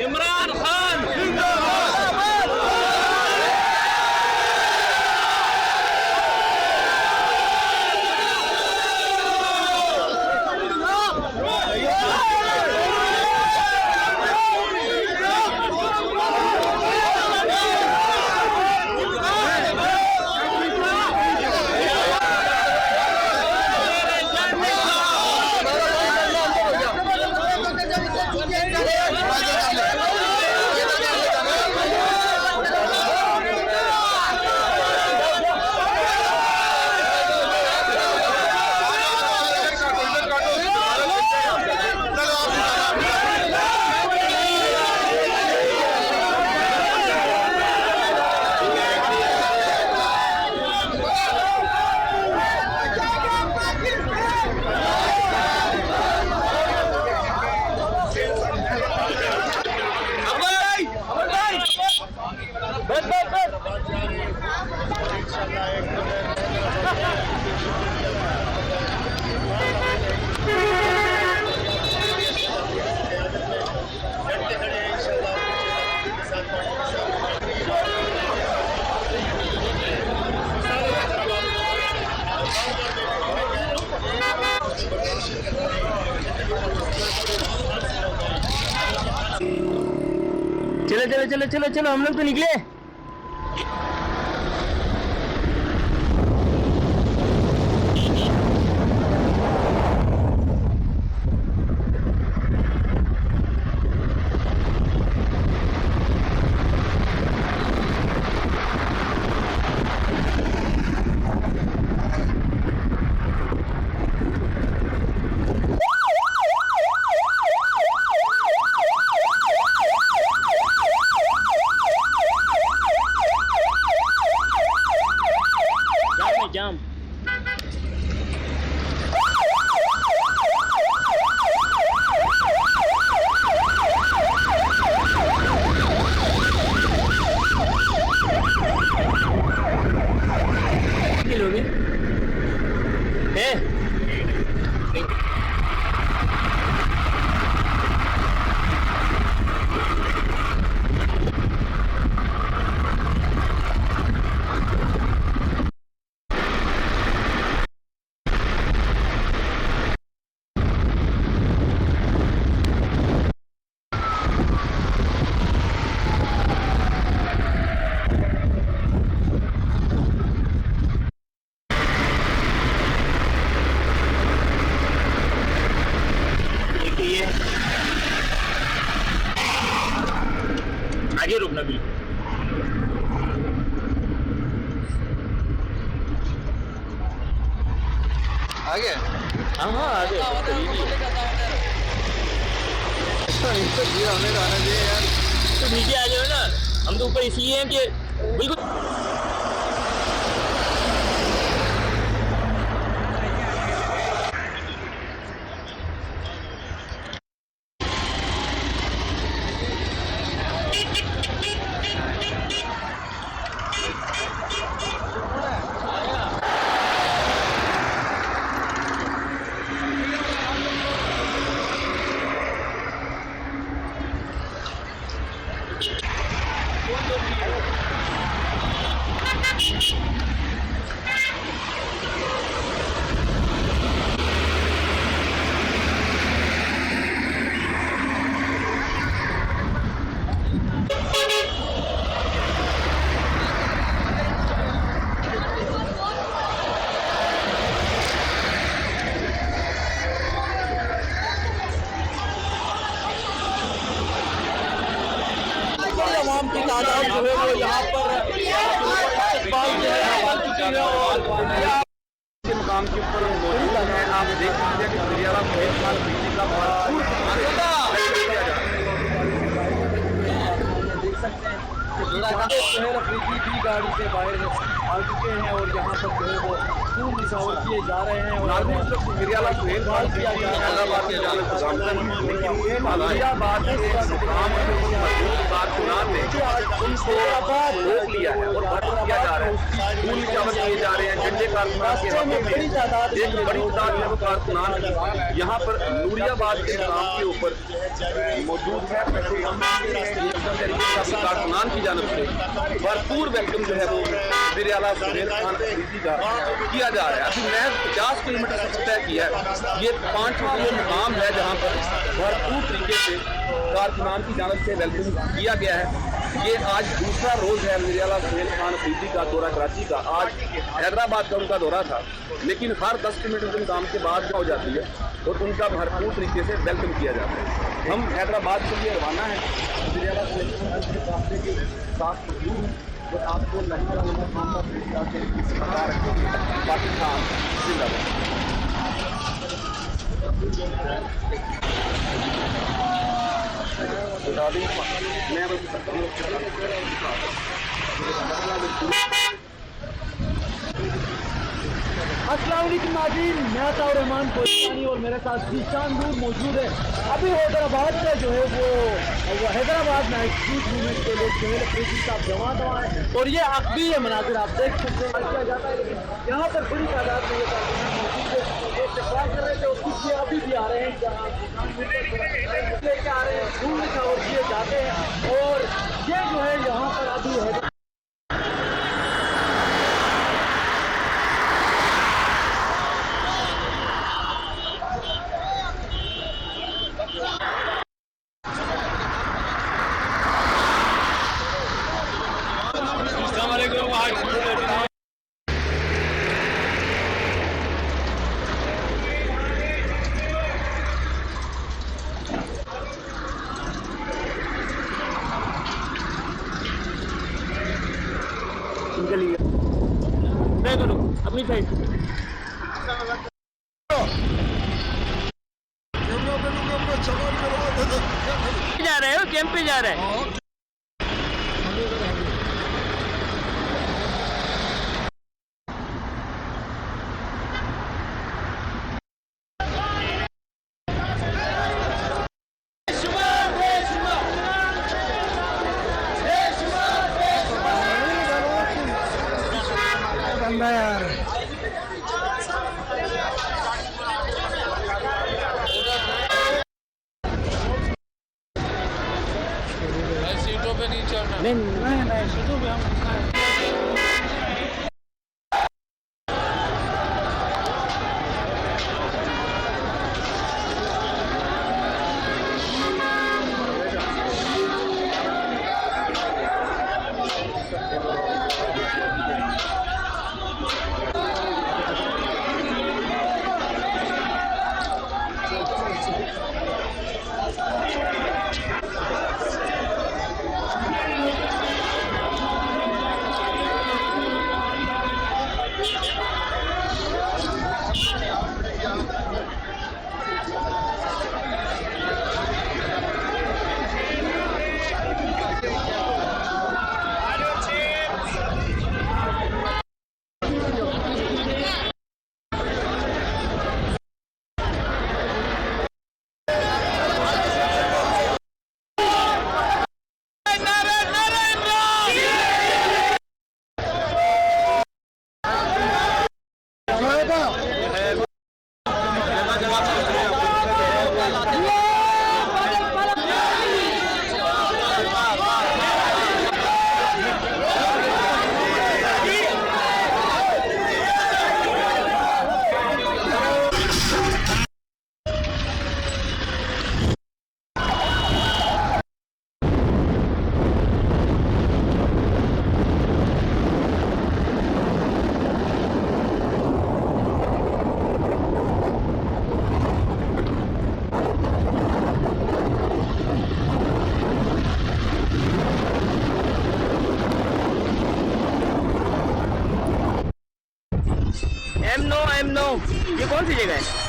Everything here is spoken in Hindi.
इमरान खान चलो चलो चलो चलो चलो हम लोग तो निकले। जाम लोगे आगे रुकना भी आगे। हाँ हाँ आगे हमें आना चाहिए यार। तो नीचे आ जाओ ना, हम तो ऊपर इसलिए हैं कि बिल्कुल तमाम की तादाद जो है वो यहाँ पर मुकाम के ऊपर मौजूद है। आप देख सकते हैं कि दरियाला मेहमान बिजली का देख सकते हैं कि शहर अफ्रीकी भी गाड़ी से बाहर आ चुके हैं और यहाँ पर जो है वो खूब निशावर किए जा रहे हैं और दरियाला देखभाल किया जा रहा है। किया जा रहा है, फूल चावल किए जा रहे हैं, झंडे कारकुनान के हाथों में एक बड़ी तादाद है वो कारकुनान यहाँ पर नूरियाबाद के मुकाम के ऊपर मौजूद है। कारकुनान की जानब से भरपूर वेलकम जो है वो वज़ीर आला सुहेल खान अफरीदी का किया जा रहा है। अभी महज 50 किलोमीटर से तय किया है। ये 5 मुकाम है जहाँ पर भरपूर तरीके से कारकुनान की जानब से वेलकम किया गया है। ये आज दूसरा रोज़ है वज़ीर आला सुहेल खान अफरीदी का दौरा कराची का। आज हैदराबाद का उनका दौरा था, लेकिन हर 10 किलोमीटर के मुकाम के बाद हो जाती है और उनका भरपूर तरीके से वेलकम किया जाता है। हम हैदराबाद के लिए रवाना है वज़ीर आला सुहेल खान के रास्ते के साथ तो आपको पाकिस्तान जिंदाबाद। अस्सलाम वालेकुम नाज़रीन, मैं ताउर रहमान कोहिस्तानी और मेरे साथ ज़ीशान नूर मौजूद है। अभी हैदराबाद से जो है वो हैदराबाद में स्ट्रीट मूवमेंट के लिए सुहेल अफरीदी साहब जमा है और ये अकबी है मनाजिर आप देख सकते हैं किया जाता है। लेकिन यहाँ पर बड़ी तादाद में इस्तेमाल कर रहे थे और कुछ ये अभी भी आ रहे हैं लेके आ रहे हैं, फूल और किए जाते हैं और ये जो है यहाँ पर अभी है अपनी साइड जा रहे हो, कैंप पे जा रहे हैं। यार सीटों पे नहीं चढ़ना। नहीं सीटों पे हम M9 ये कौन सी जगह है?